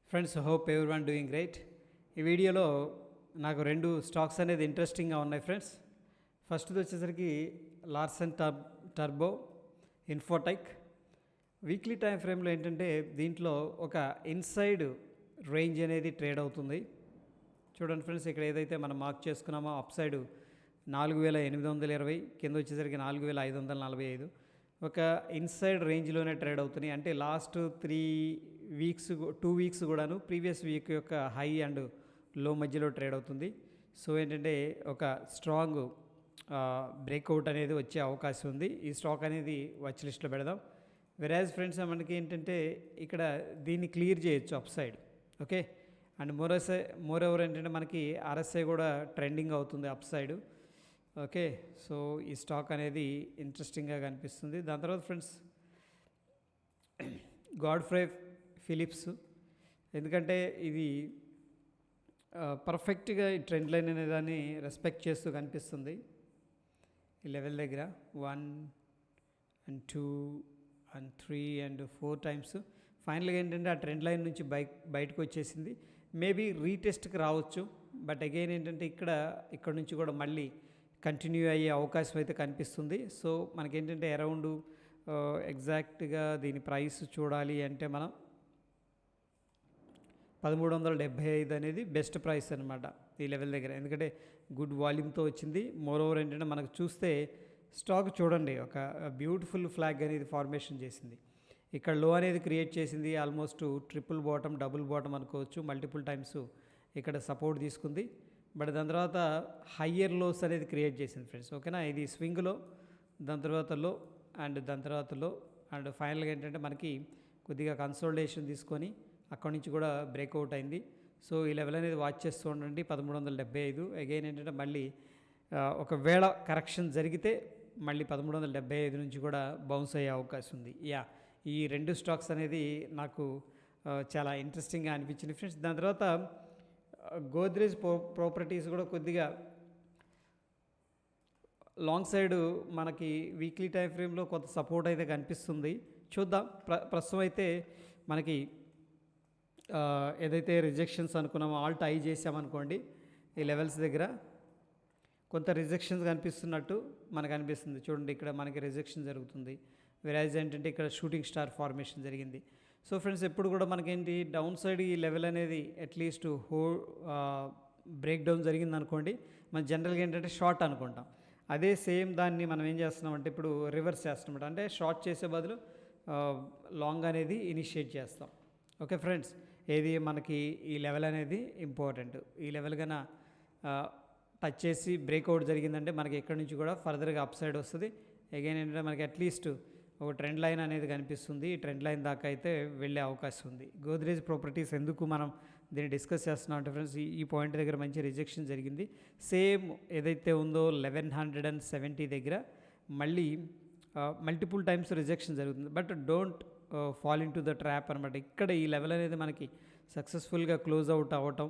Friends, hope everyone doing great. ఈ వీడియోలో నాకు రెండు స్టాక్స్ అనేది ఇంట్రెస్టింగ్గా ఉన్నాయి ఫ్రెండ్స్. ఫస్ట్ది వచ్చేసరికి లార్సన్ టర్బో ఇన్ఫోటెక్. వీక్లీ టైం ఫ్రేమ్లో ఏంటంటే దీంట్లో ఒక ఇన్సైడ్ రేంజ్ అనేది ట్రేడ్ అవుతుంది. చూడండి ఫ్రెండ్స్, ఇక్కడ ఏదైతే మనం మార్క్ చేసుకున్నామో అప్ సైడ్ 4820, కింద వచ్చేసరికి 4545. ఒక ఇన్సైడ్ రేంజ్లోనే ట్రేడ్ అవుతున్నాయి. అంటే లాస్ట్ 2 వీక్స్ కూడాను ప్రీవియస్ వీక్ యొక్క హై అండ్ లో మధ్యలో ట్రేడ్ అవుతుంది. సో ఏంటంటే ఒక స్ట్రాంగ్ బ్రేక్అవుట్ అనేది వచ్చే అవకాశం ఉంది. ఈ స్టాక్ అనేది వాచ్ లిస్ట్లో పెడదాం. వెరాజ్ ఫ్రెండ్స్, మనకి ఏంటంటే ఇక్కడ దీన్ని క్లియర్ చేయొచ్చు up side. Okay, and more over ఏంటంటే మనకి ఆర్ఎస్ఐ కూడా ట్రెండింగ్ అవుతుంది అప్ సైడ్. ఓకే, సో ఈ స్టాక్ అనేది ఇంట్రెస్టింగ్గా కనిపిస్తుంది. దాని తర్వాత ఫ్రెండ్స్ గాడ్ఫ్రే ఫిలిప్స్, ఎందుకంటే ఇది పర్ఫెక్ట్గా ఈ ట్రెండ్ లైన్ అనే దాన్ని రెస్పెక్ట్ చేస్తూ కనిపిస్తుంది. ఈ లెవెల్ దగ్గర 1 and 2 and 3 and 4 టైమ్స్. ఫైనల్గా ఏంటంటే ఆ ట్రెండ్ లైన్ నుంచి బయటకు వచ్చేసింది. మేబీ రీటెస్ట్కి రావచ్చు, బట్ అగైన్ ఏంటంటే ఇక్కడ నుంచి కూడా మళ్ళీ కంటిన్యూ అయ్యే అవకాశం అయితే కనిపిస్తుంది. సో మనకేంటంటే అరౌండ్ ఎగ్జాక్ట్గా దీని ప్రైస్ చూడాలి అంటే మనం 1375 అనేది బెస్ట్ ప్రైస్ అనమాట ఈ లెవెల్ దగ్గర. ఎందుకంటే గుడ్ వాల్యూమ్తో వచ్చింది. మోర్ ఓవర్ ఏంటంటే మనకు చూస్తే స్టాక్ చూడండి, ఒక బ్యూటిఫుల్ ఫ్లాగ్ అనేది ఫార్మేషన్ చేసింది. ఇక్కడ లో అనేది క్రియేట్ చేసింది. Almost triple bottom, double bottom అనుకోవచ్చు. మల్టిపుల్ టైమ్స్ ఇక్కడ సపోర్ట్ తీసుకుంది. బట్ దాని తర్వాత హయ్యర్ లోస్ అనేది క్రియేట్ చేసింది ఫ్రెండ్స్. ఓకేనా, ఇది స్వింగ్లో, దాని తర్వాత లో, అండ్ దాని తర్వాత లో, అండ్ ఫైనల్గా ఏంటంటే మనకి కొద్దిగా కన్సోలిడేషన్ తీసుకొని అక్కడి నుంచి కూడా బ్రేక్అవుట్ అయింది. సో ఈ లెవెల్ అనేది వాచ్ చేస్తూ ఉండండి, 1375. అగైన్ ఏంటంటే మళ్ళీ ఒకవేళ కరెక్షన్ జరిగితే మళ్ళీ 1375 నుంచి కూడా బౌన్స్ అయ్యే అవకాశం ఉంది. ఈ రెండు స్టాక్స్ అనేది నాకు చాలా ఇంట్రెస్టింగ్గా అనిపించింది ఫ్రెండ్స్. దాని తర్వాత గోద్రేజ్ ప్రాపర్టీస్ కూడా కొద్దిగా లాంగ్ సైడ్ మనకి వీక్లీ టైం ఫ్రేమ్లో కొంత సపోర్ట్ అయితే కనిపిస్తుంది. చూద్దాం. ప్రస్తుతం అయితే మనకి ఏదైతే రిజెక్షన్స్ అనుకున్నామో ఆల్ట్ ఐ చేసామనుకోండి, ఈ లెవెల్స్ దగ్గర కొంత రిజెక్షన్స్ కనిపిస్తున్నట్టు మనకు అనిపిస్తుంది. చూడండి, ఇక్కడ మనకి రిజెక్షన్ జరుగుతుంది. వెరాజ్ ఏంటంటే ఇక్కడ షూటింగ్ స్టార్ ఫార్మేషన్ జరిగింది. సో ఫ్రెండ్స్, ఎప్పుడు కూడా మనకేంటి డౌన్ సైడ్ ఈ లెవెల్ అనేది అట్లీస్ట్ బ్రేక్ డౌన్ జరిగింది అనుకోండి, మన జనరల్గా ఏంటంటే షార్ట్ అనుకుంటాం. అదే సేమ్ దాన్ని మనం ఏం చేస్తున్నామంటే ఇప్పుడు రివర్స్ చేస్తున్నాం. అంటే షార్ట్ చేసే బదులు లాంగ్ అనేది ఇనిషియేట్ చేస్తాం. ఓకే ఫ్రెండ్స్, ఏది మనకి ఈ లెవెల్ అనేది ఇంపార్టెంట్. ఈ లెవెల్ కన్నా టచ్ చేసి బ్రేక్అవుట్ జరిగిందంటే మనకి ఎక్కడి నుంచి కూడా ఫర్దర్గా అప్ సైడ్ వస్తుంది. అగైన్ ఏంటంటే మనకి అట్లీస్ట్ ఒక ట్రెండ్ లైన్ అనేది కనిపిస్తుంది. ఈ ట్రెండ్ లైన్ దాకా అయితే వెళ్ళే అవకాశం ఉంది. గోద్రేజ్ ప్రాపర్టీస్ ఎందుకు మనం దీన్ని డిస్కస్ చేస్తున్నాం అంటే ఫ్రెండ్స్, ఈ పాయింట్ దగ్గర మంచి రిజెక్షన్ జరిగింది. సేమ్ ఏదైతే ఉందో 1170 దగ్గర మళ్ళీ మల్టిపుల్ టైమ్స్ రిజెక్షన్ జరుగుతుంది. But don't fall in to the trap అనమాట. ఇక్కడ ఈ లెవెల్ అనేది మనకి సక్సెస్ఫుల్గా క్లోజ్ అవుట్ అవ్వటం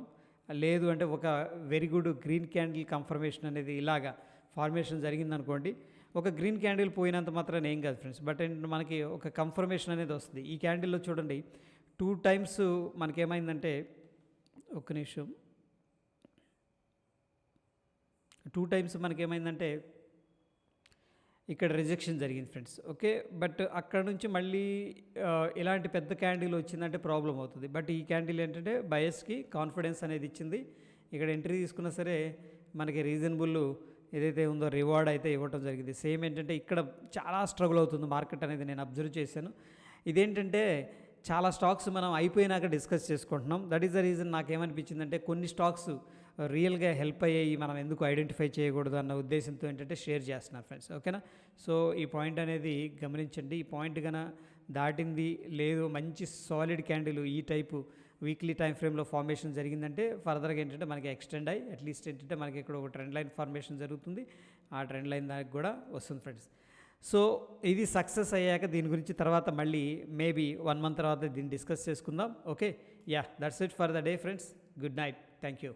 లేదు అంటే ఒక very good green candle confirmation అనేది ఇలాగా ఫార్మేషన్ జరిగిందనుకోండి. ఒక గ్రీన్ క్యాండిల్ పోయినంత మాత్రాన ఏం కాదు ఫ్రెండ్స్, బట్ మనకి ఒక కన్ఫర్మేషన్ అనేది వస్తుంది. ఈ క్యాండిల్లో చూడండి 2 టైమ్స్ మనకేమైందంటే, ఒక్క నిమిషం, 2 టైమ్స్ మనకేమైందంటే ఇక్కడ రిజెక్షన్ జరిగింది ఫ్రెండ్స్. ఓకే, బట్ అక్కడ నుంచి మళ్ళీ ఇలాంటి పెద్ద క్యాండిల్ వచ్చిందంటే ప్రాబ్లం అవుతుంది. బట్ ఈ క్యాండిల్ ఏంటంటే బయస్కి కాన్ఫిడెన్స్ అనేది ఇచ్చింది. ఇక్కడ ఎంట్రీ తీసుకున్నా సరే మనకి రీజనబుల్ ఏదైతే ఉందో రివార్డ్ అయితే ఇవ్వటం జరిగింది. సేమ్ ఏంటంటే ఇక్కడ చాలా స్ట్రగుల్ అవుతుంది మార్కెట్ అనేది నేను అబ్జర్వ్ చేశాను. ఇదేంటంటే చాలా స్టాక్స్ మనం అయిపోయినాక డిస్కస్ చేసుకుంటున్నాం. That is the reason. నాకేమనిపించిందంటే కొన్ని స్టాక్స్ రియల్గా హెల్ప్ అయ్యాయి, మనం ఎందుకు ఐడెంటిఫై చేయకూడదు అన్న ఉద్దేశంతో ఏంటంటే షేర్ చేస్తున్నారు ఫ్రెండ్స్. ఓకేనా, సో ఈ పాయింట్ అనేది గమనించండి. ఈ పాయింట్ కన్నా దాటింది లేదు, మంచి సాలిడ్ క్యాండిల్ ఈ టైపు వీక్లీ టైం ఫ్రేమ్లో ఫార్మేషన్ జరిగిందంటే ఫర్దర్గా ఏంటంటే మనకి ఎక్స్టెండ్ అయ్యి అట్లీస్ట్ ఏంటంటే మనకి ఇక్కడ ఒక ట్రెండ్ లైన్ ఫార్మేషన్ జరుగుతుంది. ఆ ట్రెండ్ లైన్ దానికి కూడా వస్తుంది ఫ్రెండ్స్. సో ఇది సక్సెస్ అయ్యాక దీని గురించి తర్వాత మళ్ళీ మేబీ 1 month తర్వాత దీన్ని డిస్కస్ చేసుకుందాం. Okay, that's it for the day friends. Good night, thank you.